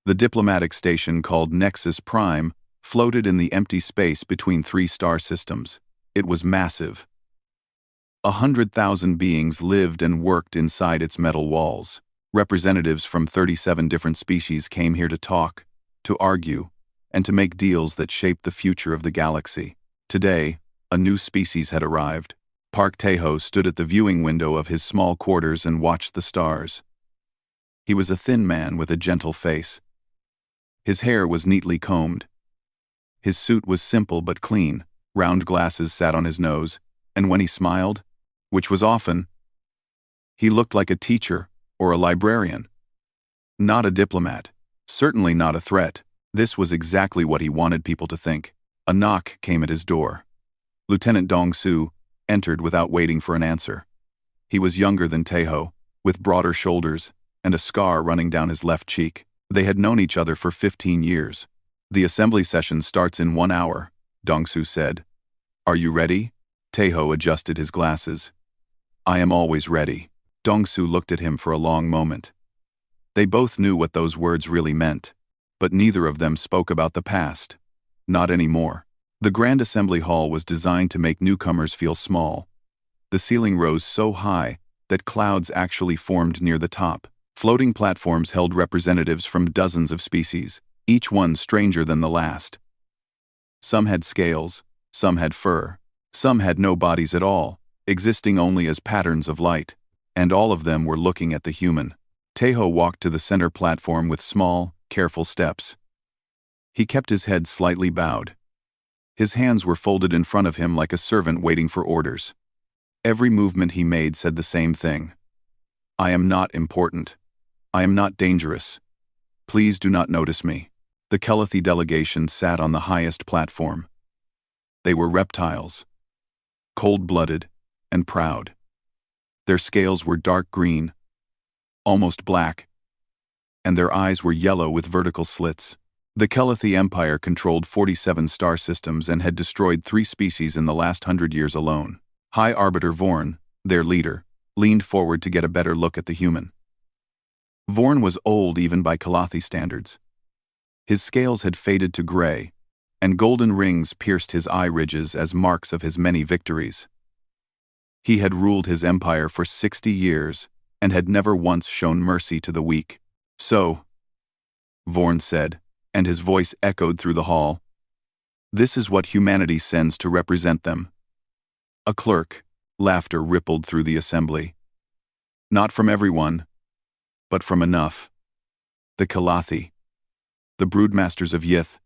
The diplomatic station called Nexus Prime floated in the empty space between three star systems. It was massive. 100,000 beings lived and worked inside its metal walls. Representatives from 37 different species came here to talk, to argue, and to make deals that shaped the future of the galaxy. Today, a new species had arrived. Park Tae-ho stood at the viewing window of his small quarters and watched the stars. He was a thin man with a gentle face. His hair was neatly combed. His suit was simple but clean. Round glasses sat on his nose, and when he smiled, which was often, he looked like a teacher or a librarian. Not a diplomat. Certainly not a threat. This was exactly what he wanted people to think. A knock came at his door. Lieutenant Dong-soo entered without waiting for an answer. He was younger than Tae-ho, with broader shoulders and a scar running down his left cheek. They had known each other for 15 years. "The assembly session starts in 1 hour, Dong-soo said. "Are you ready?" Tae-ho adjusted his glasses. "I am always ready." Dong-soo looked at him for a long moment. They both knew what those words really meant, but neither of them spoke about the past. Not anymore. The Grand Assembly Hall was designed to make newcomers feel small. The ceiling rose so high that clouds actually formed near the top. Floating platforms held representatives from dozens of species, each one stranger than the last. Some had scales, some had fur, some had no bodies at all, existing only as patterns of light, and all of them were looking at the human. Tae-ho walked to the center platform with small, careful steps. He kept his head slightly bowed. His hands were folded in front of him like a servant waiting for orders. Every movement he made said the same thing. "I am not important. I am not dangerous. Please do not notice me." The Kelathi delegation sat on the highest platform. They were reptiles, cold-blooded and proud. Their scales were dark green, almost black, and their eyes were yellow with vertical slits. The Kelathi Empire controlled 47 star systems and had destroyed 3 species in the last 100 years alone. High Arbiter Vorn, their leader, leaned forward to get a better look at the human. Vorn was old even by Kelathi standards. His scales had faded to gray, and golden rings pierced his eye ridges as marks of his many victories. He had ruled his empire for 60 years and had never once shown mercy to the weak. "So," Vorn said, and his voice echoed through the hall, "this is what humanity sends to represent them." A clerk, laughter rippled through the assembly. "Not from everyone, but from enough." The Kelathi, the broodmasters of Yith,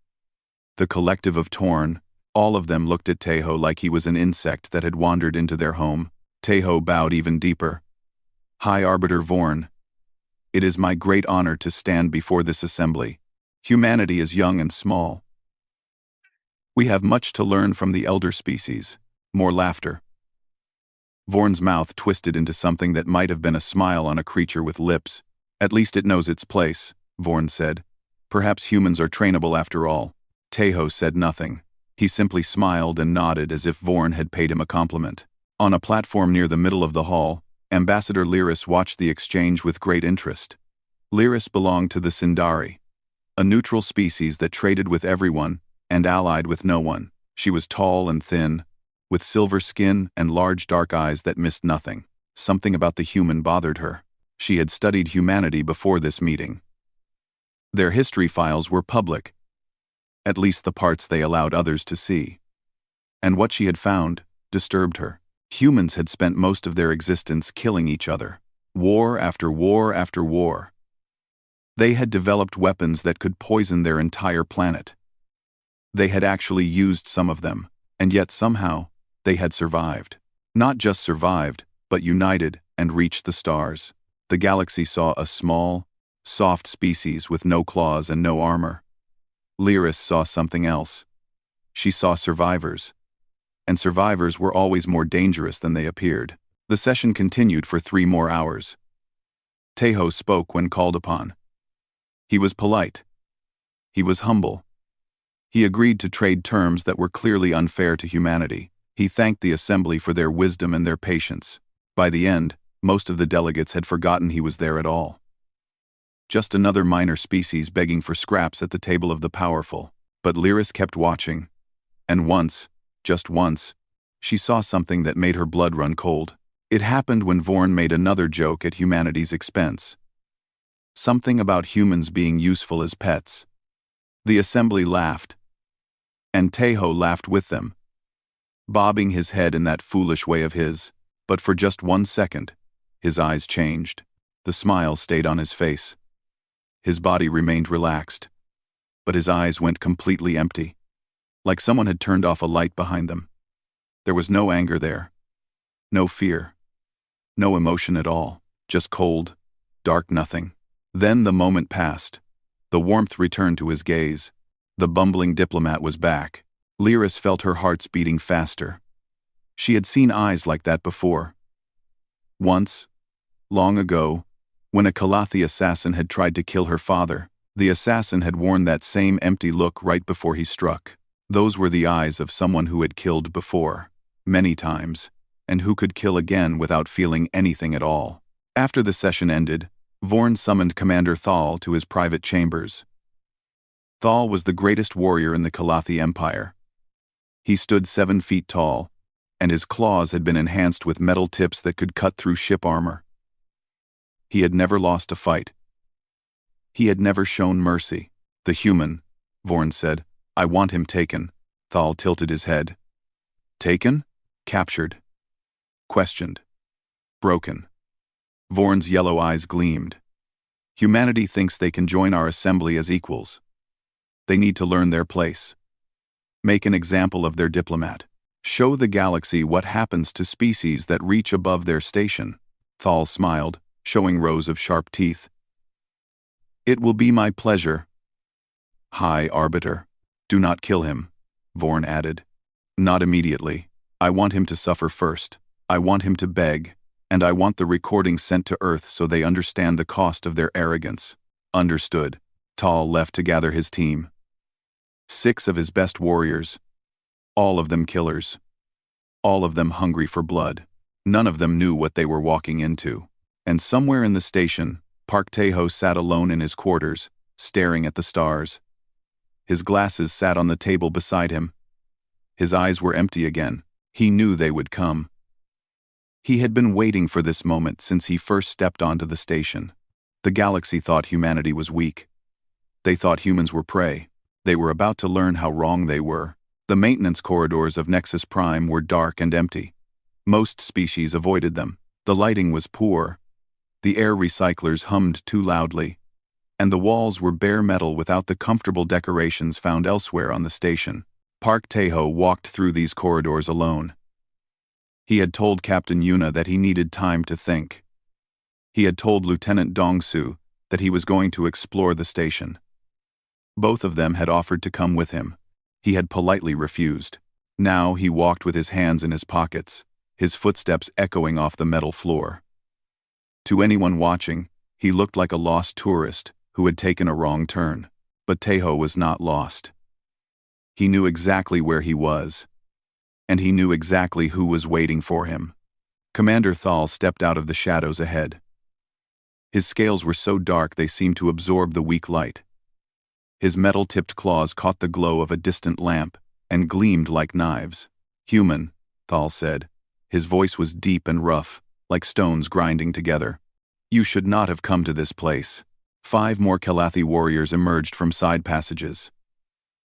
the collective of Torn, all of them looked at Tae-ho like he was an insect that had wandered into their home. Tae-ho bowed even deeper. "High Arbiter Vorn, it is my great honor to stand before this assembly. Humanity is young and small. We have much to learn from the elder species." More laughter. Vorn's mouth twisted into something that might have been a smile on a creature with lips. "At least it knows its place," Vorn said. "Perhaps humans are trainable after all." Tae-ho said nothing. He simply smiled and nodded as if Vorn had paid him a compliment. On a platform near the middle of the hall, Ambassador Lyris watched the exchange with great interest. Lyris belonged to the Sindari, a neutral species that traded with everyone and allied with no one. She was tall and thin, with silver skin and large dark eyes that missed nothing. Something about the human bothered her. She had studied humanity before this meeting. Their history files were public, at least the parts they allowed others to see. And what she had found disturbed her. Humans had spent most of their existence killing each other. War after war after war. They had developed weapons that could poison their entire planet. They had actually used some of them, and yet somehow, they had survived. Not just survived, but united and reached the stars. The galaxy saw a small, soft species with no claws and no armor. Lyris saw something else. She saw survivors. And survivors were always more dangerous than they appeared. The session continued for 3 more hours. Tae-ho spoke when called upon. He was polite. He was humble. He agreed to trade terms that were clearly unfair to humanity. He thanked the assembly for their wisdom and their patience. By the end, most of the delegates had forgotten he was there at all. just another minor species begging for scraps at the table of the powerful. But Lyris kept watching. And once, just once, she saw something that made her blood run cold. It happened when Vorn made another joke at humanity's expense. Something about humans being useful as pets. The assembly laughed. And Tejo laughed with them, bobbing his head in that foolish way of his. But for just 1 second, his eyes changed. The smile stayed on his face. His body remained relaxed, but his eyes went completely empty, like someone had turned off a light behind them. There was no anger there, no fear, no emotion at all, just cold, dark nothing. Then the moment passed. The warmth returned to his gaze. The bumbling diplomat was back. Lyris felt her hearts beating faster. She had seen eyes like that before. Once, long ago, when a Kalathi assassin had tried to kill her father, the assassin had worn that same empty look right before he struck. Those were the eyes of someone who had killed before, many times, and who could kill again without feeling anything at all. After the session ended, Vorn summoned Commander Thal to his private chambers. Thal was the greatest warrior in the Kalathi Empire. He stood 7 feet tall, and his claws had been enhanced with metal tips that could cut through ship armor. He had never lost a fight. He had never shown mercy. The human, Vorn said. I want him taken. Thal tilted his head. Taken? Captured. Questioned. Broken. Vorn's yellow eyes gleamed. Humanity thinks they can join our assembly as equals. They need to learn their place. Make an example of their diplomat. Show the galaxy what happens to species that reach above their station. Thal smiled, showing rows of sharp teeth. It will be my pleasure. High Arbiter. Do not kill him, Vorn added. Not immediately. I want him to suffer first. I want him to beg, and I want the recording sent to Earth so they understand the cost of their arrogance. Understood. Tal left to gather his team. 6 of his best warriors. All of them killers. All of them hungry for blood. None of them knew what they were walking into. And somewhere in the station, Park Tae-ho sat alone in his quarters, staring at the stars. His glasses sat on the table beside him. His eyes were empty again. He knew they would come. He had been waiting for this moment since he first stepped onto the station. The galaxy thought humanity was weak. They thought humans were prey. They were about to learn how wrong they were. The maintenance corridors of Nexus Prime were dark and empty. Most species avoided them. The lighting was poor. The air recyclers hummed too loudly. And the walls were bare metal without the comfortable decorations found elsewhere on the station. Park Tae-ho walked through these corridors alone. He had told Captain Yuna that he needed time to think. He had told Lieutenant Dong-su that he was going to explore the station. Both of them had offered to come with him. He had politely refused. Now he walked with his hands in his pockets, his footsteps echoing off the metal floor. To anyone watching, he looked like a lost tourist who had taken a wrong turn. But Tae-ho was not lost. He knew exactly where he was, and he knew exactly who was waiting for him. Commander Thal stepped out of the shadows ahead. His scales were so dark they seemed to absorb the weak light. His metal-tipped claws caught the glow of a distant lamp and gleamed like knives. Human, Thal said. His voice was deep and rough, like stones grinding together. You should not have come to this place. 5 more Kalathi warriors emerged from side passages.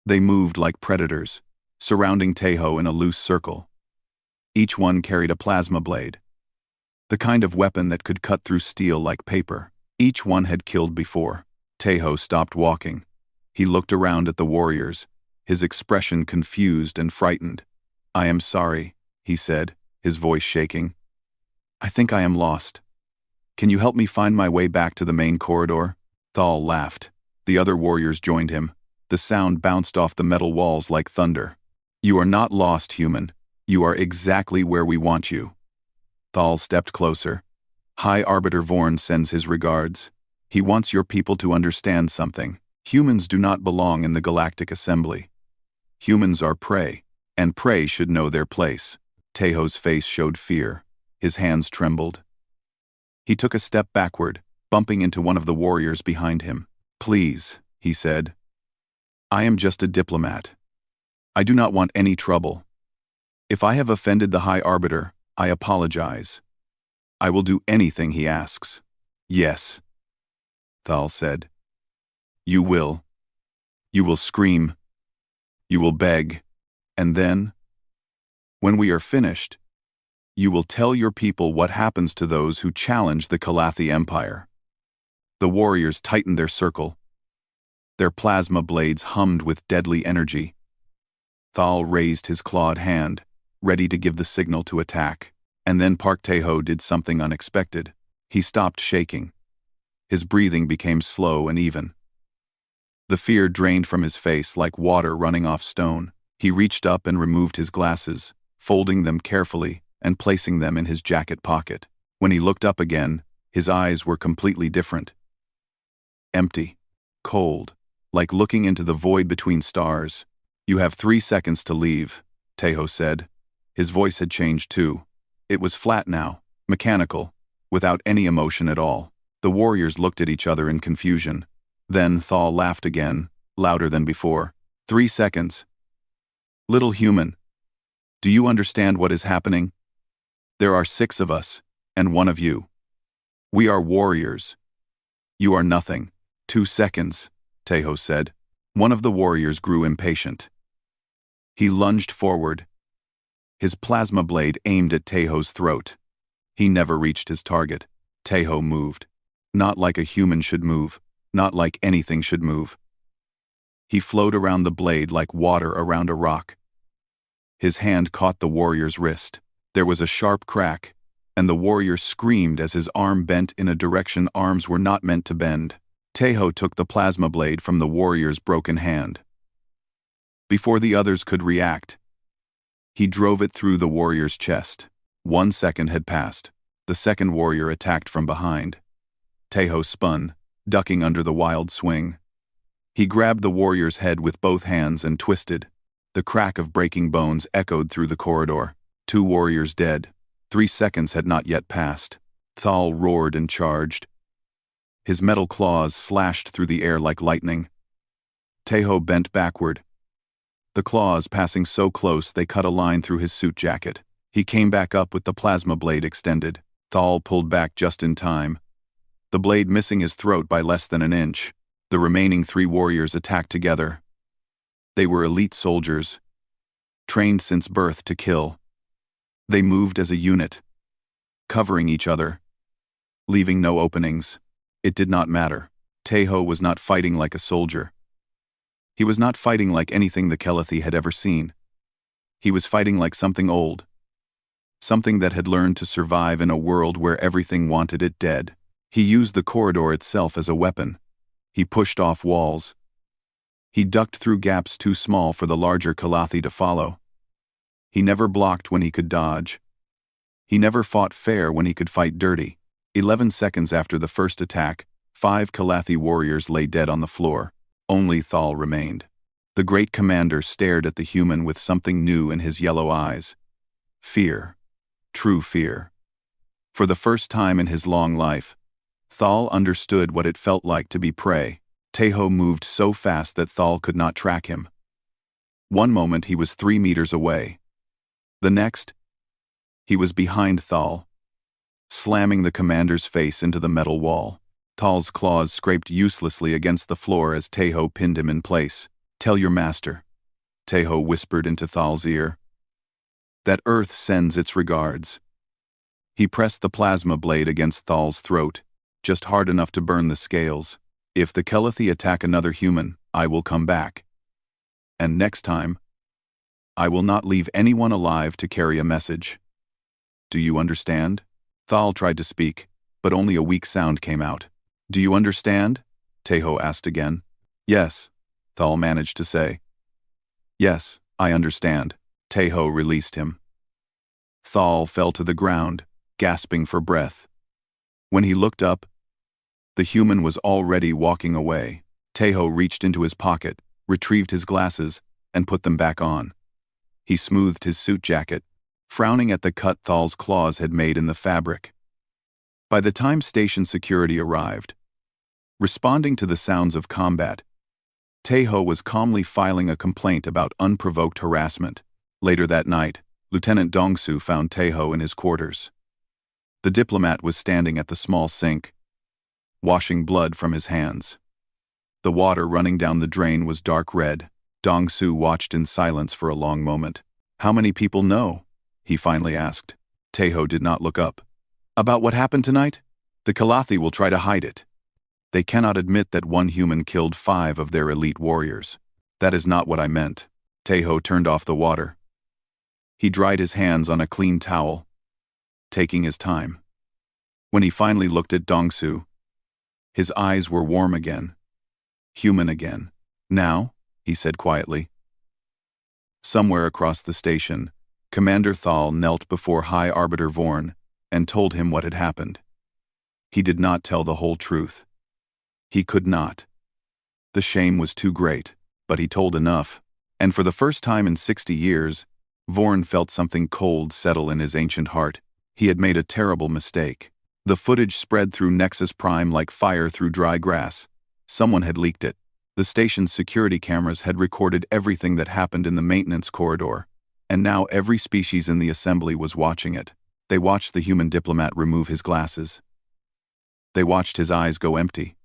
They moved like predators, surrounding Tae-ho in a loose circle. Each one carried a plasma blade, the kind of weapon that could cut through steel like paper. Each one had killed before. Tae-ho stopped walking. He looked around at the warriors, his expression confused and frightened. I am sorry, he said, his voice shaking. I think I am lost. Can you help me find my way back to the main corridor? Thal laughed. The other warriors joined him. The sound bounced off the metal walls like thunder. You are not lost, human. You are exactly where we want you. Thal stepped closer. High Arbiter Vorn sends his regards. He wants your people to understand something. Humans do not belong in the Galactic Assembly. Humans are prey, and prey should know their place. Tae-ho's face showed fear. His hands trembled. He took a step backward, bumping into one of the warriors behind him. "Please," he said. "I am just a diplomat. I do not want any trouble. If I have offended the High Arbiter, I apologize. I will do anything he asks." "Yes," Thal said. "You will. You will scream. You will beg. And then, when we are finished, you will tell your people what happens to those who challenge the Kalathi Empire." The warriors tightened their circle. Their plasma blades hummed with deadly energy. Thal raised his clawed hand, ready to give the signal to attack. And then Park Tae-ho did something unexpected. He stopped shaking. His breathing became slow and even. The fear drained from his face like water running off stone. He reached up and removed his glasses, folding them carefully and placing them in his jacket pocket. When he looked up again, his eyes were completely different. Empty. Cold. Like looking into the void between stars. "You have 3 seconds to leave," Tae-ho said. His voice had changed too. It was flat now, mechanical, without any emotion at all. The warriors looked at each other in confusion. Then Thal laughed again, louder than before. 3 seconds. "Little human, do you understand what is happening? There are 6 of us, and 1 of you. We are warriors. You are nothing." 2 seconds, Tae-ho said. One of the warriors grew impatient. He lunged forward. His plasma blade aimed at Tae-ho's throat. He never reached his target. Tae-ho moved. Not like a human should move. Not like anything should move. He flowed around the blade like water around a rock. His hand caught the warrior's wrist. There was a sharp crack, and the warrior screamed as his arm bent in a direction arms were not meant to bend. Tae-ho took the plasma blade from the warrior's broken hand. Before the others could react, he drove it through the warrior's chest. 1 second had passed. The second warrior attacked from behind. Tae-ho spun, ducking under the wild swing. He grabbed the warrior's head with both hands and twisted. The crack of breaking bones echoed through the corridor. 2 warriors dead. 3 seconds had not yet passed. Thal roared and charged. His metal claws slashed through the air like lightning. Tae-ho bent backward. The claws passing so close they cut a line through his suit jacket. He came back up with the plasma blade extended. Thal pulled back just in time, the blade missing his throat by less than an inch. The remaining 3 warriors attacked together. They were elite soldiers, trained since birth to kill. They moved as a unit, covering each other, leaving no openings. It did not matter. Tae-ho was not fighting like a soldier. He was not fighting like anything the Kalathi had ever seen. He was fighting like something old. Something that had learned to survive in a world where everything wanted it dead. He used the corridor itself as a weapon. He pushed off walls. He ducked through gaps too small for the larger Kalathi to follow. He never blocked when he could dodge. He never fought fair when he could fight dirty. 11 seconds after the first attack, 5 Kalathi warriors lay dead on the floor. Only Thal remained. The great commander stared at the human with something new in his yellow eyes. Fear. True fear. For the first time in his long life, Thal understood what it felt like to be prey. Tae-ho moved so fast that Thal could not track him. One moment he was 3 meters away. The next, he was behind Thal, slamming the commander's face into the metal wall. Thal's claws scraped uselessly against the floor as Tae-ho pinned him in place. "Tell your master," Tae-ho whispered into Thal's ear, "that Earth sends its regards." He pressed the plasma blade against Thal's throat, just hard enough to burn the scales. "If the Kalathi attack another human, I will come back. And next time, I will not leave anyone alive to carry a message. Do you understand?" Thal tried to speak, but only a weak sound came out. "Do you understand?" Tae-ho asked again. "Yes," Thal managed to say. "Yes, I understand." Tae-ho released him. Thal fell to the ground, gasping for breath. When he looked up, the human was already walking away. Tae-ho reached into his pocket, retrieved his glasses, and put them back on. He smoothed his suit jacket, frowning at the cut Thal's claws had made in the fabric. By the time station security arrived, responding to the sounds of combat, Taeho was calmly filing a complaint about unprovoked harassment. Later that night, Lieutenant Dongsu found Taeho in his quarters. The diplomat was standing at the small sink, washing blood from his hands. The water running down the drain was dark red. Dongsu watched in silence for a long moment. "How many people know?" he finally asked. Taeho did not look up. "About what happened tonight? The Kalathi will try to hide it. They cannot admit that one human killed 5 of their elite warriors. That is not what I meant." Taeho turned off the water. He dried his hands on a clean towel, taking his time. When he finally looked at Dongsu, his eyes were warm again, human again. "Now?" he said quietly. Somewhere across the station, Commander Thal knelt before High Arbiter Vorn and told him what had happened. He did not tell the whole truth. He could not. The shame was too great, but he told enough, and for the first time in 60 years, Vorn felt something cold settle in his ancient heart. He had made a terrible mistake. The footage spread through Nexus Prime like fire through dry grass. Someone had leaked it. The station's security cameras had recorded everything that happened in the maintenance corridor, and now every species in the assembly was watching it. They watched the human diplomat remove his glasses. They watched his eyes go empty.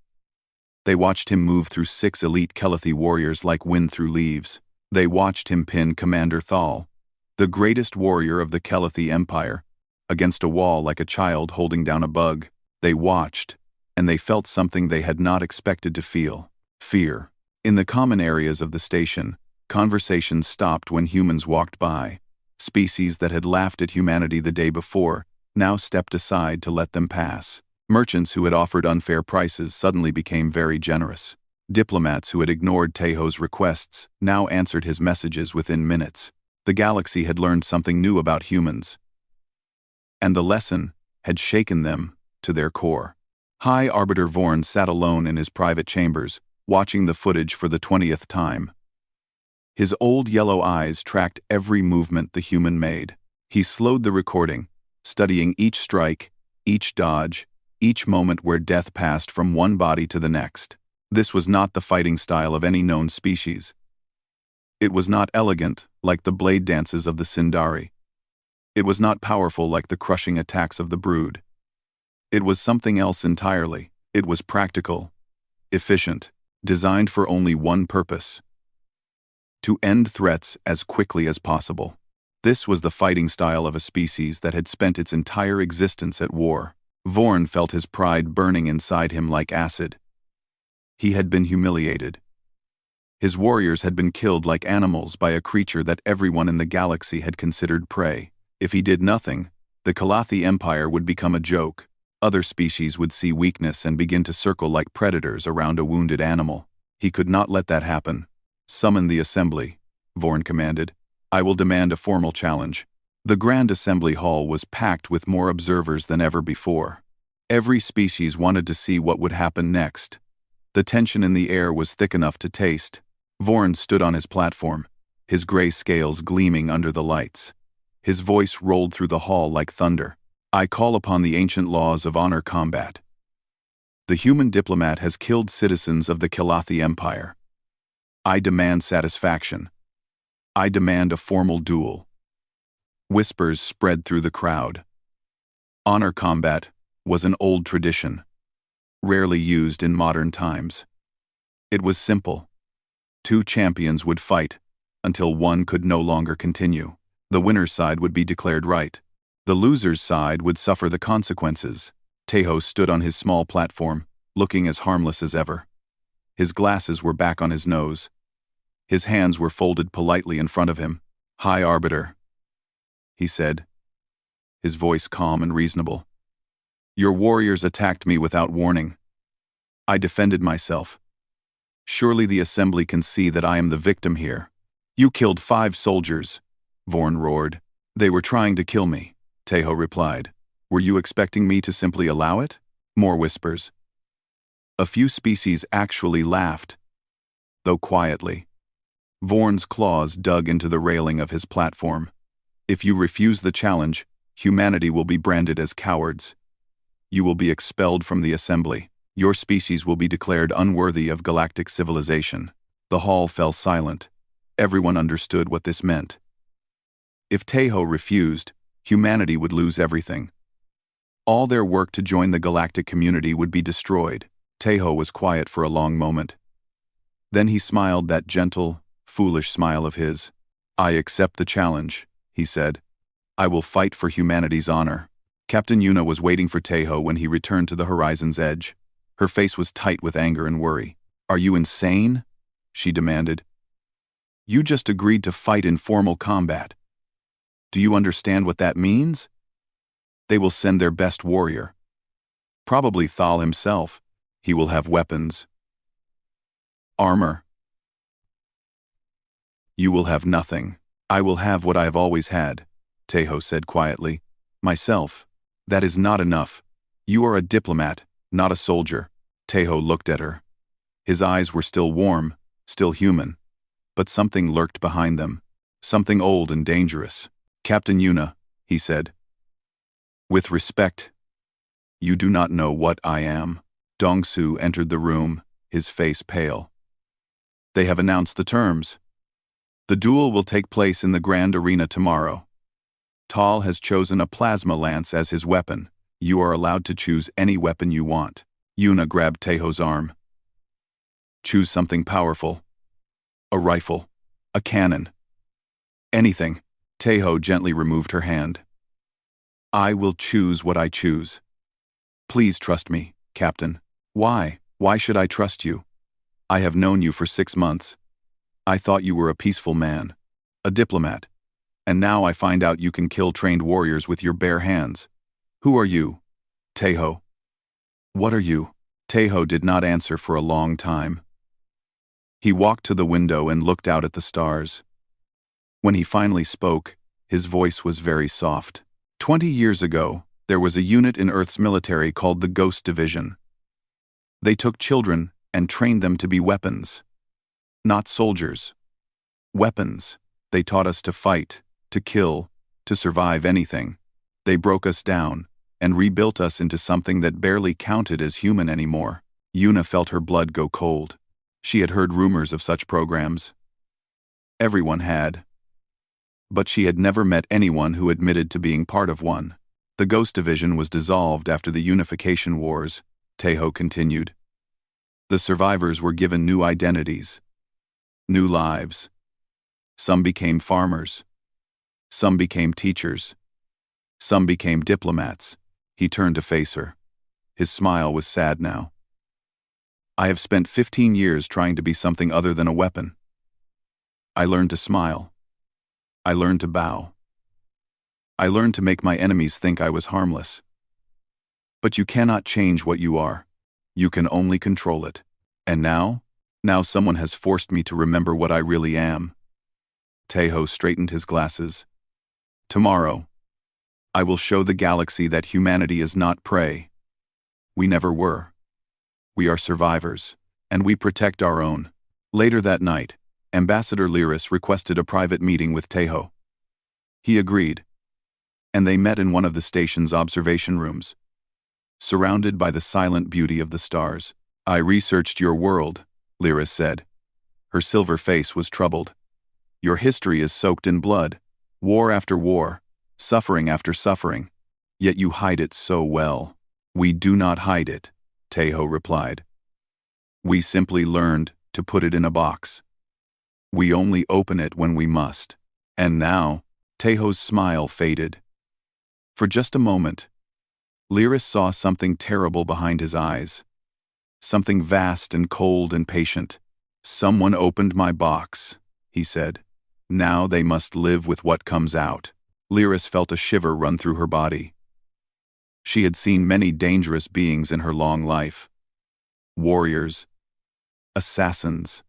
They watched him move through 6 elite Kalathi warriors like wind through leaves. They watched him pin Commander Thal, the greatest warrior of the Kalathi Empire, against a wall like a child holding down a bug. They watched, and they felt something they had not expected to feel: fear. In the common areas of the station, conversations stopped when humans walked by. Species that had laughed at humanity the day before now stepped aside to let them pass. Merchants who had offered unfair prices suddenly became very generous. Diplomats who had ignored Taeho's requests now answered his messages within minutes. The galaxy had learned something new about humans, and the lesson had shaken them to their core. High Arbiter Vorn sat alone in his private chambers, watching the footage for the 20th time. His old yellow eyes tracked every movement the human made. He slowed the recording, studying each strike, each dodge, each moment where death passed from one body to the next. This was not the fighting style of any known species. It was not elegant, like the blade dances of the Sindari. It was not powerful like the crushing attacks of the Brood. It was something else entirely. It was practical, efficient, designed for only one purpose: to end threats as quickly as possible. This was the fighting style of a species that had spent its entire existence at war. Vorn felt his pride burning inside him like acid. He had been humiliated. His warriors had been killed like animals by a creature that everyone in the galaxy had considered prey. If he did nothing, the Kalathi Empire would become a joke. Other species would see weakness and begin to circle like predators around a wounded animal. He could not let that happen. "Summon the assembly," Vorn commanded. "I will demand a formal challenge." The Grand Assembly Hall was packed with more observers than ever before. Every species wanted to see what would happen next. The tension in the air was thick enough to taste. Vorn stood on his platform, his gray scales gleaming under the lights. His voice rolled through the hall like thunder. "I call upon the ancient laws of honor combat. The human diplomat has killed citizens of the Kalathi Empire. I demand satisfaction. I demand a formal duel." Whispers spread through the crowd. Honor combat was an old tradition, rarely used in modern times. It was simple. 2 champions would fight until one could no longer continue. The winner's side would be declared right. The loser's side would suffer the consequences. Taeho stood on his small platform, looking as harmless as ever. His glasses were back on his nose. His hands were folded politely in front of him. "High Arbiter," he said, his voice calm and reasonable. "Your warriors attacked me without warning. I defended myself. Surely the assembly can see that I am the victim here." "You killed 5 soldiers," Vorn roared. "They were trying to kill me," Taeho replied. "Were you expecting me to simply allow it?" More whispers. A few species actually laughed, though quietly. Vorn's claws dug into the railing of his platform. "If you refuse the challenge, humanity will be branded as cowards. You will be expelled from the assembly. Your species will be declared unworthy of galactic civilization. The hall fell silent. Everyone understood what this meant. If Tejo refused, humanity would lose everything. All their work to join the galactic community would be destroyed. Tejo was quiet for a long moment. Then he smiled that gentle, foolish smile of his. I accept the challenge, he said. I will fight for humanity's honor. Captain Yuna was waiting for Tejo when he returned to the horizon's edge. Her face was tight with anger and worry. Are you insane? She demanded. You just agreed to fight in formal combat. Do you understand what that means? They will send their best warrior. Probably Thal himself. He will have weapons. Armor. You will have nothing. I will have what I have always had, Tejo said quietly. Myself. That is not enough. You are a diplomat, not a soldier. Tejo looked at her. His eyes were still warm, still human. But something lurked behind them. Something old and dangerous. Captain Yuna, he said. With respect. You do not know what I am. Dongsu entered the room, his face pale. They have announced the terms. The duel will take place in the Grand Arena tomorrow. Tal has chosen a plasma lance as his weapon. You are allowed to choose any weapon you want. Yuna grabbed Tejo's arm. Choose something powerful. A rifle. A cannon. Anything. Tejo gently removed her hand. I will choose what I choose. Please trust me, Captain. Why? Why should I trust you? I have known you for 6 months. I thought you were a peaceful man. A diplomat. And now I find out you can kill trained warriors with your bare hands. Who are you? Tejo. What are you? Tejo did not answer for a long time. He walked to the window and looked out at the stars. When he finally spoke, his voice was very soft. 20 years ago, there was a unit in Earth's military called the Ghost Division. They took children and trained them to be weapons. Not soldiers. Weapons. They taught us to fight, to kill, to survive anything. They broke us down and rebuilt us into something that barely counted as human anymore. Yuna felt her blood go cold. She had heard rumors of such programs. Everyone had. But she had never met anyone who admitted to being part of one. The Ghost Division was dissolved after the Unification Wars, Tejo continued. The survivors were given new identities, new lives. Some became farmers. Some became teachers. Some became diplomats. He turned to face her. His smile was sad now. I have spent 15 years trying to be something other than a weapon. I learned to smile. I learned to bow. I learned to make my enemies think I was harmless. But you cannot change what you are. You can only control it. And now someone has forced me to remember what I really am. Tejo straightened his glasses. Tomorrow, I will show the galaxy that humanity is not prey. We never were. We are survivors, and we protect our own. Later that night, Ambassador Lyris requested a private meeting with Tejo. He agreed, and they met in one of the station's observation rooms. Surrounded by the silent beauty of the stars. I researched your world, Lyris said. Her silver face was troubled. Your history is soaked in blood, war after war, suffering after suffering. Yet you hide it so well. We do not hide it, Tejo replied. We simply learned to put it in a box. We only open it when we must. And now, Tejo's smile faded. For just a moment, Lyris saw something terrible behind his eyes. Something vast and cold and patient. Someone opened my box, he said. Now they must live with what comes out. Lyris felt a shiver run through her body. She had seen many dangerous beings in her long life. Warriors, assassins,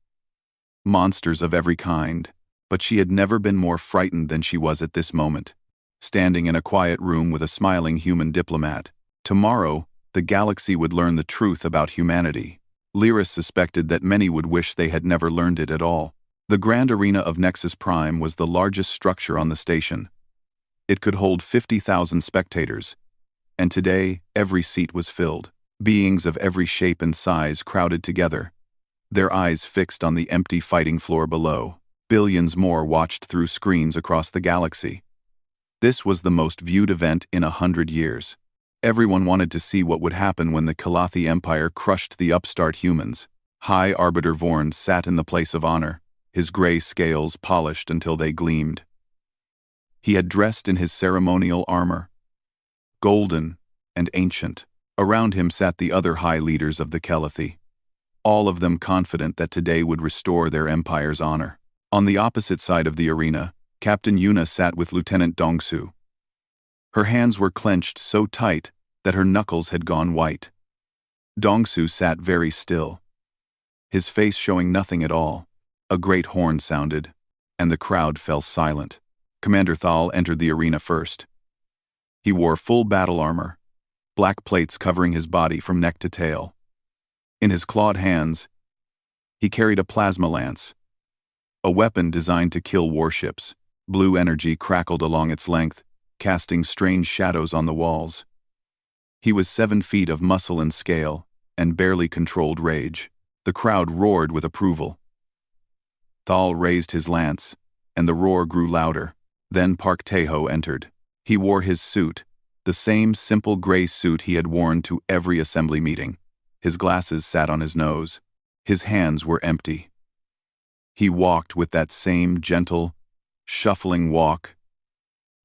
monsters of every kind, but she had never been more frightened than she was at this moment, standing in a quiet room with a smiling human diplomat. Tomorrow, the galaxy would learn the truth about humanity. Lyris suspected that many would wish they had never learned it at all. The Grand Arena of Nexus Prime was the largest structure on the station. It could hold 50,000 spectators, and today every seat was filled. Beings of every shape and size crowded together, their eyes fixed on the empty fighting floor below. Billions more watched through screens across the galaxy. This was the most viewed event in 100 years. Everyone wanted to see what would happen when the Kalathi Empire crushed the upstart humans. High Arbiter Vorn sat in the place of honor, his gray scales polished until they gleamed. He had dressed in his ceremonial armor, golden and ancient. Around him sat the other high leaders of the Kalathi, all of them confident that today would restore their empire's honor. On the opposite side of the arena, Captain Yuna sat with Lieutenant Dongsu. Her hands were clenched so tight that her knuckles had gone white. Dongsu sat very still, his face showing nothing at all. A great horn sounded, and the crowd fell silent. Commander Thal entered the arena first. He wore full battle armor, black plates covering his body from neck to tail. In his clawed hands, he carried a plasma lance, a weapon designed to kill warships. Blue energy crackled along its length, casting strange shadows on the walls. He was 7 feet of muscle and scale, and barely controlled rage. The crowd roared with approval. Thal raised his lance, and the roar grew louder. Then Park Taeho entered. He wore his suit, the same simple gray suit he had worn to every assembly meeting. His glasses sat on his nose. His hands were empty. He walked with that same gentle, shuffling walk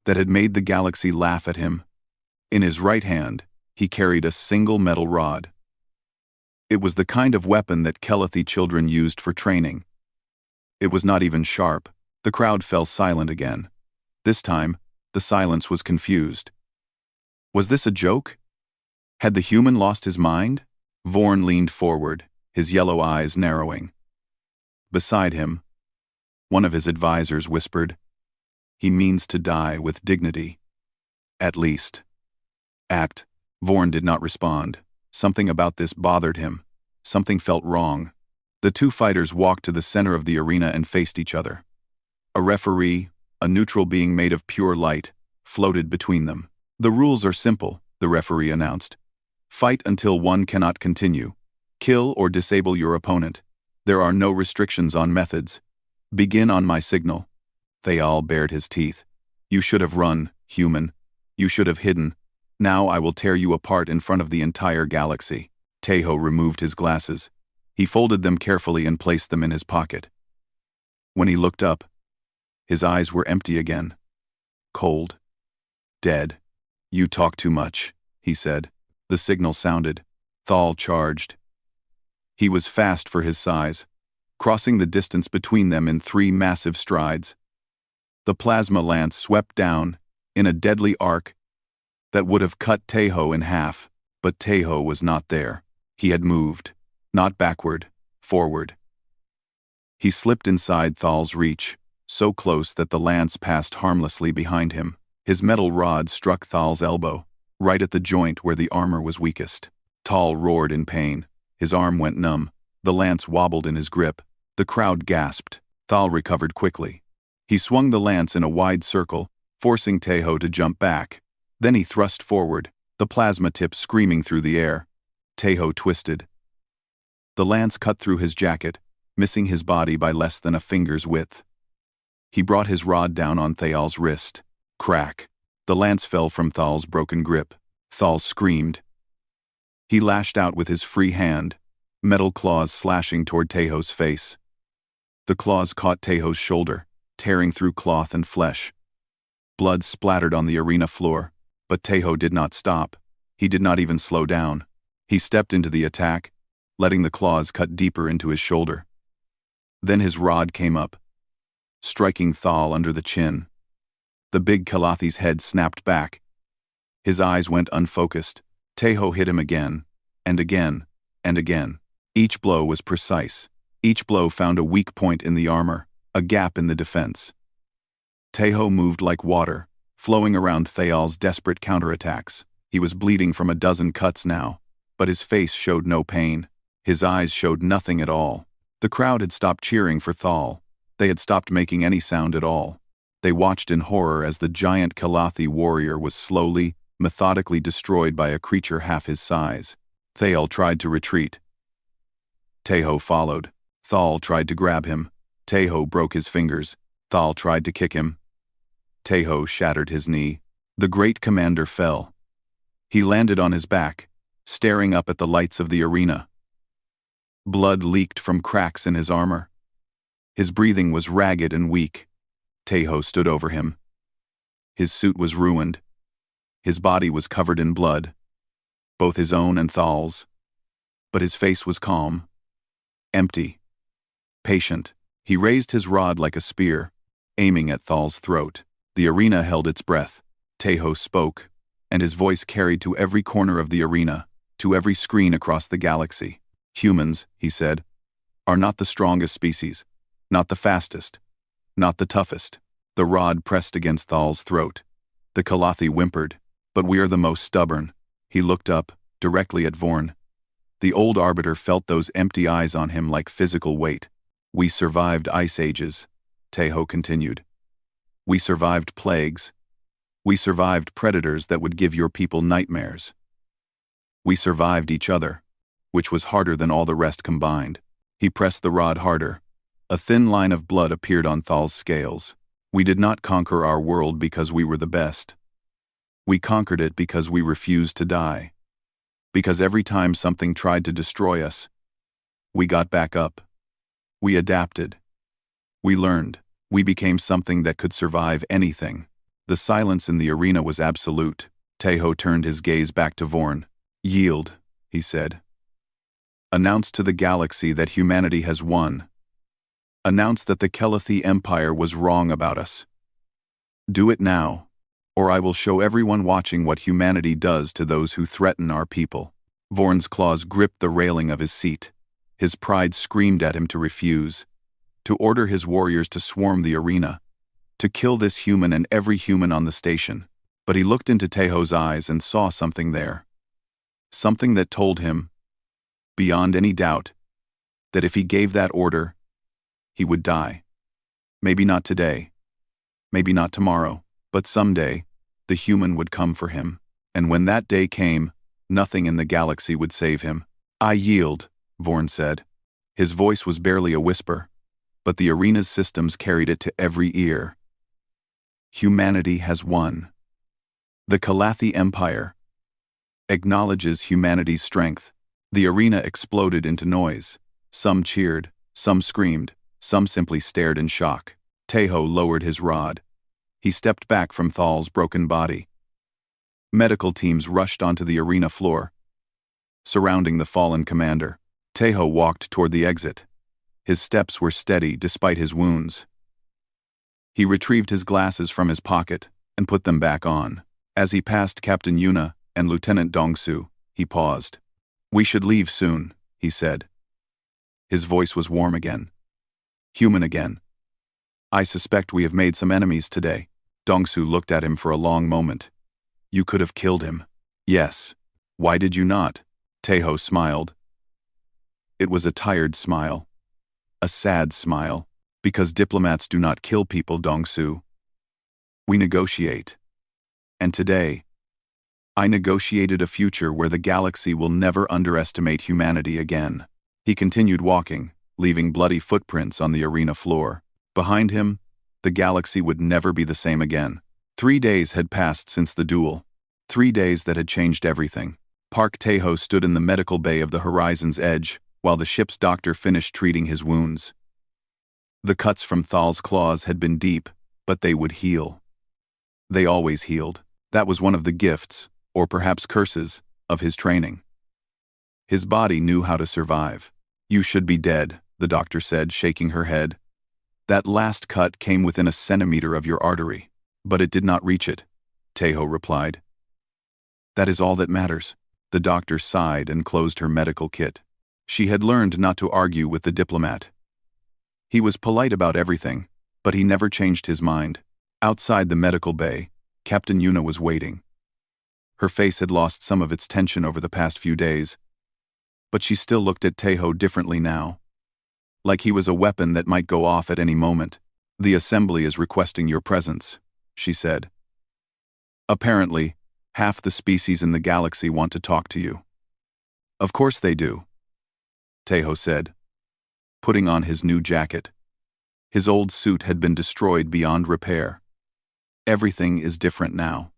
that had made the galaxy laugh at him. In his right hand, he carried a single metal rod. It was the kind of weapon that Kalathi children used for training. It was not even sharp. The crowd fell silent again. This time, the silence was confused. Was this a joke? Had the human lost his mind? Vorn leaned forward, his yellow eyes narrowing. Beside him, one of his advisors whispered, "He means to die with dignity. At least." Vorn did not respond. Something about this bothered him. Something felt wrong. The two fighters walked to the center of the arena and faced each other. A referee, a neutral being made of pure light, floated between them. "The rules are simple," the referee announced. "Fight until one cannot continue. Kill or disable your opponent. There are no restrictions on methods. Begin on my signal." Thal bared his teeth. "You should have run, human. You should have hidden. Now I will tear you apart in front of the entire galaxy." Taeho removed his glasses. He folded them carefully and placed them in his pocket. When he looked up, his eyes were empty again. Cold. Dead. "You talk too much," he said. The signal sounded. Thal charged. He was fast for his size, crossing the distance between them in 3 massive strides. The plasma lance swept down in a deadly arc that would have cut Taeho in half, but Taeho was not there. He had moved, not backward, forward. He slipped inside Thal's reach, so close that the lance passed harmlessly behind him. His metal rod struck Thal's elbow, right at the joint where the armor was weakest. Thal roared in pain. His arm went numb. The lance wobbled in his grip. The crowd gasped. Thal recovered quickly. He swung the lance in a wide circle, forcing Taeho to jump back. Then he thrust forward, the plasma tip screaming through the air. Taeho twisted. The lance cut through his jacket, missing his body by less than a finger's width. He brought his rod down on Thal's wrist. Crack. The lance fell from Thal's broken grip. Thal screamed. He lashed out with his free hand, metal claws slashing toward Taeho's face. The claws caught Taeho's shoulder, tearing through cloth and flesh. Blood splattered on the arena floor, but Taeho did not stop. He did not even slow down. He stepped into the attack, letting the claws cut deeper into his shoulder. Then his rod came up, striking Thal under the chin. The big Kalathi's head snapped back. His eyes went unfocused. Taeho hit him again, and again, and again. Each blow was precise. Each blow found a weak point in the armor, a gap in the defense. Taeho moved like water, flowing around Thal's desperate counterattacks. He was bleeding from a dozen cuts now, but his face showed no pain. His eyes showed nothing at all. The crowd had stopped cheering for Thal. They had stopped making any sound at all. They watched in horror as the giant Kalathi warrior was slowly, methodically destroyed by a creature half his size. Thal tried to retreat. Teho followed. Thal tried to grab him. Teho broke his fingers. Thal tried to kick him. Teho shattered his knee. The great commander fell. He landed on his back, staring up at the lights of the arena. Blood leaked from cracks in his armor. His breathing was ragged and weak. Teho stood over him. His suit was ruined. His body was covered in blood, both his own and Thal's. But his face was calm, empty, patient. He raised his rod like a spear, aiming at Thal's throat. The arena held its breath. Teho spoke, and his voice carried to every corner of the arena, to every screen across the galaxy. Humans, he said, are not the strongest species, not the fastest, not the toughest. The rod pressed against Thal's throat. The Kalathi whimpered, but we are the most stubborn. He looked up, directly at Vorn. The old arbiter felt those empty eyes on him like physical weight. We survived ice ages, Teho continued. We survived plagues. We survived predators that would give your people nightmares. We survived each other, which was harder than all the rest combined. He pressed the rod harder. A thin line of blood appeared on Thal's scales. We did not conquer our world because we were the best. We conquered it because we refused to die. Because every time something tried to destroy us, we got back up. We adapted. We learned. We became something that could survive anything. The silence in the arena was absolute. Teho turned his gaze back to Vorn. Yield, he said. Announce to the galaxy that humanity has won. Announce that the Kalathi Empire was wrong about us. Do it now, or I will show everyone watching what humanity does to those who threaten our people. Vorn's claws gripped the railing of his seat. His pride screamed at him to refuse, to order his warriors to swarm the arena, to kill this human and every human on the station. But he looked into Teho's eyes and saw something there. Something that told him, beyond any doubt, that if he gave that order, he would die. Maybe not today, maybe not tomorrow, but someday, the human would come for him. And when that day came, nothing in the galaxy would save him. I yield, Vorn said. His voice was barely a whisper, but the arena's systems carried it to every ear. Humanity has won. The Kalathi Empire acknowledges humanity's strength. The arena exploded into noise. Some cheered, some screamed, some simply stared in shock. Teho lowered his rod. He stepped back from Thal's broken body. Medical teams rushed onto the arena floor, surrounding the fallen commander. Teho walked toward the exit. His steps were steady despite his wounds. He retrieved his glasses from his pocket and put them back on. As he passed Captain Yuna and Lieutenant Dongsu, he paused. We should leave soon, he said. His voice was warm again. Human again. I suspect we have made some enemies today. Dongsu looked at him for a long moment. You could have killed him. Yes. Why did you not? Teho smiled. It was a tired smile. A sad smile. Because diplomats do not kill people, Dongsu. We negotiate. And today, I negotiated a future where the galaxy will never underestimate humanity again. He continued walking, leaving bloody footprints on the arena floor. Behind him, the galaxy would never be the same again. 3 days had passed since the duel. 3 days that had changed everything. Park Teho stood in the medical bay of the horizon's edge, while the ship's doctor finished treating his wounds. The cuts from Thal's claws had been deep, but they would heal. They always healed. That was one of the gifts, or perhaps curses, of his training. His body knew how to survive. You should be dead, the doctor said, shaking her head. That last cut came within a centimeter of your artery, but it did not reach it, Teho replied. That is all that matters. The doctor sighed and closed her medical kit. She had learned not to argue with the diplomat. He was polite about everything, but he never changed his mind. Outside the medical bay, Captain Yuna was waiting. Her face had lost some of its tension over the past few days, but she still looked at Teho differently now. Like he was a weapon that might go off at any moment. The assembly is requesting your presence, she said. Apparently, Half the species in the galaxy want to talk to you. Of course they do, Tejo said, putting on his new jacket. His old suit had been destroyed beyond repair. Everything is different now.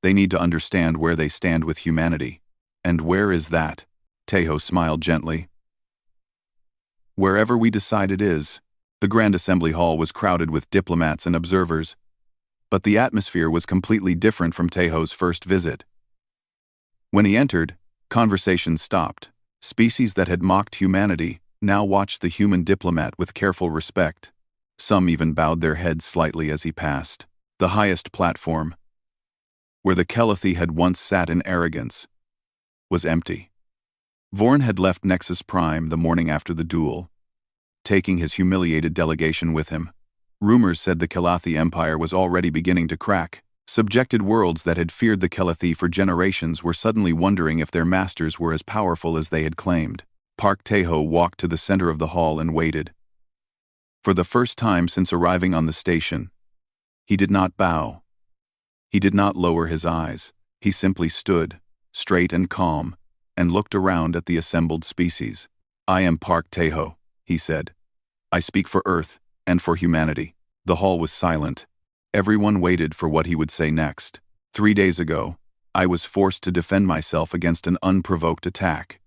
They need to understand where they stand with humanity. And where is that? Tejo smiled gently. Wherever we decide it is. The Grand Assembly Hall was crowded with diplomats and observers, but the atmosphere was completely different from Tejo's first visit. When he entered, conversation stopped. Species that had mocked humanity now watched the human diplomat with careful respect. Some even bowed their heads slightly as he passed. The highest platform, where the Kelathi had once sat in arrogance, was empty. Vorn had left Nexus Prime the morning after the duel, taking his humiliated delegation with him. Rumors said the Kelathi Empire was already beginning to crack. Subjected worlds that had feared the Kelathi for generations were suddenly wondering if their masters were as powerful as they had claimed. Park Tejo walked to the center of the hall and waited. For the first time since arriving on the station, he did not bow. He did not lower his eyes. He simply stood, straight and calm, and looked around at the assembled species. I am Park Tejo, he said. I speak for Earth and for humanity. The hall was silent. Everyone waited for what he would say next. 3 days ago, I was forced to defend myself against an unprovoked attack.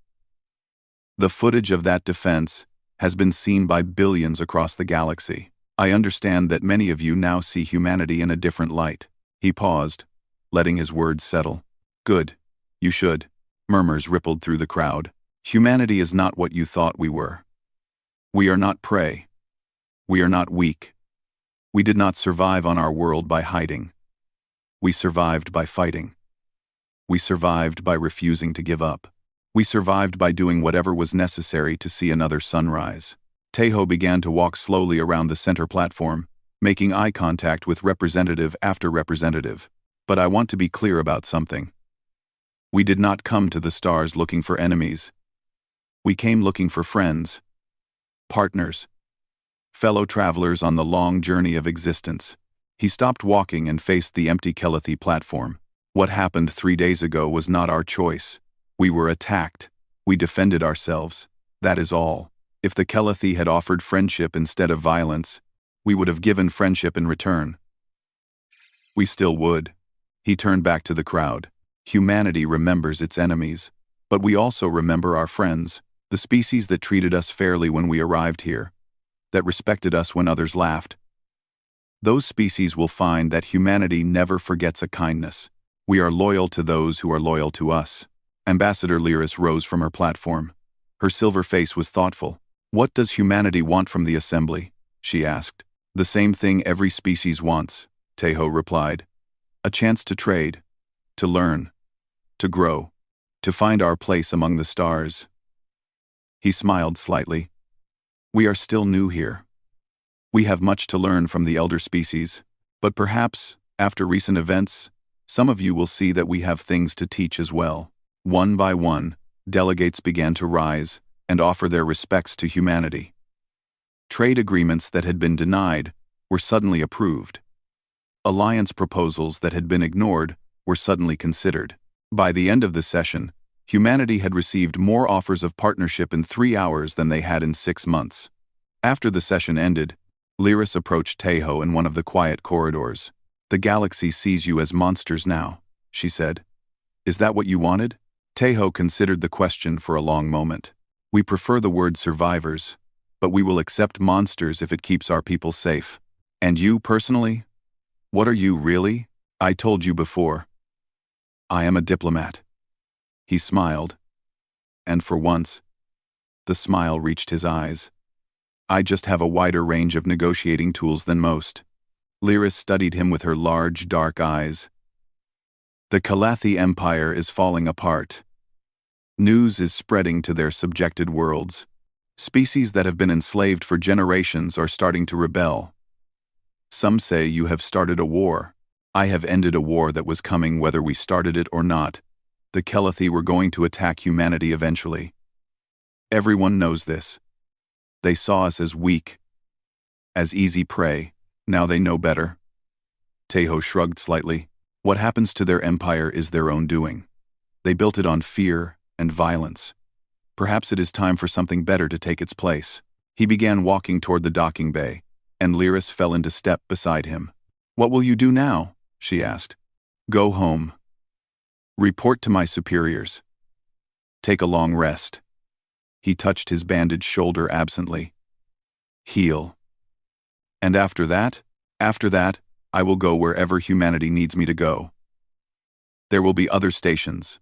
The footage of that defense has been seen by billions across the galaxy. I understand that many of you now see humanity in a different light. He paused, letting his words settle. Good. You should. Murmurs rippled through the crowd. Humanity is not what you thought we were. We are not prey. We are not weak. We did not survive on our world by hiding. We survived by fighting. We survived by refusing to give up. We survived by doing whatever was necessary to see another sunrise. Tejo began to walk slowly around the center platform, making eye contact with representative after representative. But I want to be clear about something. We did not come to the stars looking for enemies. We came looking for friends, partners, fellow travelers on the long journey of existence. He stopped walking and faced the empty Kelathi platform. What happened 3 days ago was not our choice. We were attacked. We defended ourselves. That is all. If the Kelathi had offered friendship instead of violence, we would have given friendship in return. We still would. He turned back to the crowd. Humanity remembers its enemies, but we also remember our friends, the species that treated us fairly when we arrived here, that respected us when others laughed. Those species will find that humanity never forgets a kindness. We are loyal to those who are loyal to us. Ambassador Lyris rose from her platform. Her silver face was thoughtful. What does humanity want from the assembly? She asked. The same thing every species wants, Tejo replied. A chance to trade, to learn, to grow, to find our place among the stars. He smiled slightly. We are still new here. We have much to learn from the elder species, but perhaps, after recent events, some of you will see that we have things to teach as well. One by one, delegates began to rise and offer their respects to humanity. Trade agreements that had been denied were suddenly approved. Alliance proposals that had been ignored were suddenly considered. By the end of the session, humanity had received more offers of partnership in 3 hours than they had in 6 months. After the session ended, Lyris approached Tejo in one of the quiet corridors. The galaxy sees you as monsters now, she said. Is that what you wanted? Tejo considered the question for a long moment. We prefer the word survivors, but we will accept monsters if it keeps our people safe. And you, personally? What are you, really? I told you before. I am a diplomat. He smiled, and for once, the smile reached his eyes. I just have a wider range of negotiating tools than most. Lyris studied him with her large, dark eyes. The Kelathi Empire is falling apart. News is spreading to their subjected worlds. Species that have been enslaved for generations are starting to rebel. Some say you have started a war. I have ended a war that was coming whether we started it or not. The Kelathi were going to attack humanity eventually. Everyone knows this. They saw us as weak, as easy prey. Now they know better. Tejo shrugged slightly. What happens to their empire is their own doing. They built it on fear and violence. Perhaps it is time for something better to take its place. He began walking toward the docking bay, and Lyris fell into step beside him. "What will you do now?" she asked. "Go home. Report to my superiors. Take a long rest." He touched his bandaged shoulder absently. "Heal. And after that, I will go wherever humanity needs me to go. There will be other stations,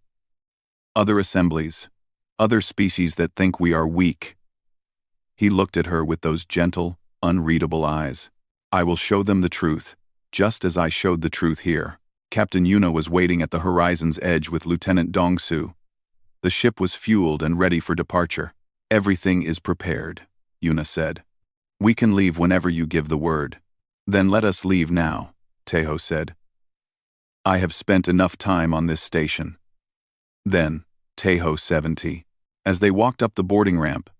other assemblies, other species that think we are weak." He looked at her with those gentle, unreadable eyes. "I will show them the truth, just as I showed the truth here." Captain Yuna was waiting at the horizon's edge with Lieutenant Dongsu. The ship was fueled and ready for departure. "Everything is prepared," Yuna said. "We can leave whenever you give the word." "Then let us leave now," Taeho said. "I have spent enough time on this station." Then, Taeho 70. As they walked up the boarding ramp,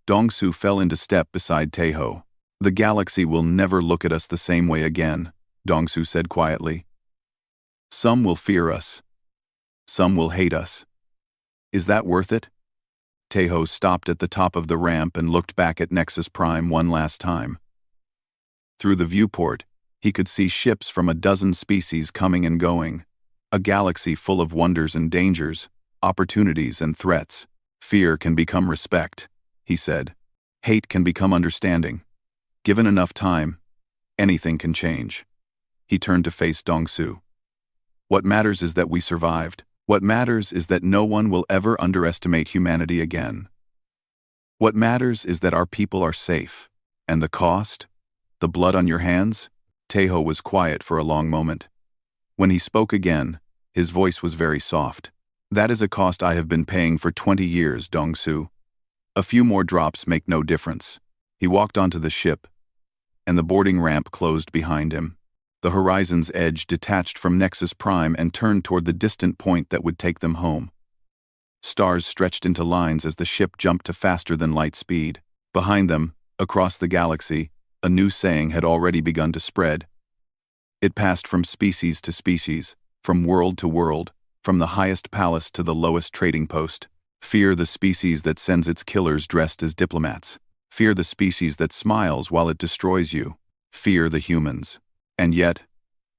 Dongsu fell into step beside Taeho. "The galaxy will never look at us the same way again," Dongsu said quietly. "Some will fear us. Some will hate us. Is that worth it?" Taeho stopped at the top of the ramp and looked back at Nexus Prime one last time. Through the viewport, he could see ships from a dozen species coming and going. A galaxy full of wonders and dangers, opportunities and threats. "Fear can become respect," he said. "Hate can become understanding. Given enough time, anything can change." He turned to face Dongsu. "What matters is that we survived. What matters is that no one will ever underestimate humanity again. What matters is that our people are safe. And the cost? The blood on your hands?" Taeho was quiet for a long moment. When he spoke again, his voice was very soft. "That is a cost I have been paying for 20 years, Dongsu. A few more drops make no difference." He walked onto the ship, and the boarding ramp closed behind him. The horizon's edge detached from Nexus Prime and turned toward the distant point that would take them home. Stars stretched into lines as the ship jumped to faster than light speed. Behind them, across the galaxy, a new saying had already begun to spread. It passed from species to species, from world to world, from the highest palace to the lowest trading post. "Fear the species that sends its killers dressed as diplomats. Fear the species that smiles while it destroys you. Fear the humans." And yet,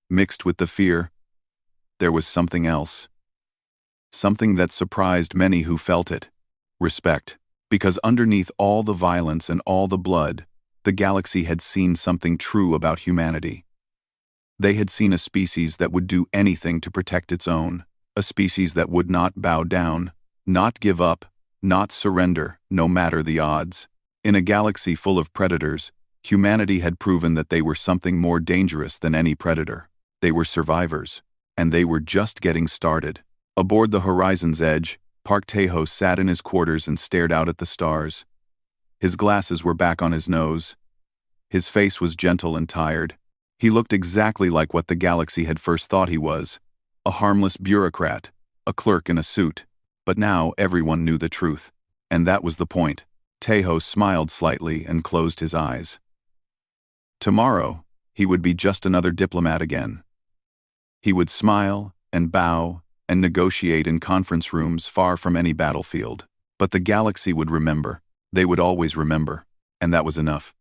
mixed with the fear, there was something else. Something that surprised many who felt it. Respect. Because underneath all the violence and all the blood, the galaxy had seen something true about humanity. They had seen a species that would do anything to protect its own, a species that would not bow down, not give up, not surrender, no matter the odds. In a galaxy full of predators, humanity had proven that they were something more dangerous than any predator. They were survivors, and they were just getting started. Aboard the horizon's edge, Park Taeho sat in his quarters and stared out at the stars. His glasses were back on his nose. His face was gentle and tired. He looked exactly like what the galaxy had first thought he was, a harmless bureaucrat, a clerk in a suit. But now everyone knew the truth, and that was the point. Taeho smiled slightly and closed his eyes. Tomorrow, he would be just another diplomat again. He would smile and bow and negotiate in conference rooms far from any battlefield. But the galaxy would remember. They would always remember. And that was enough.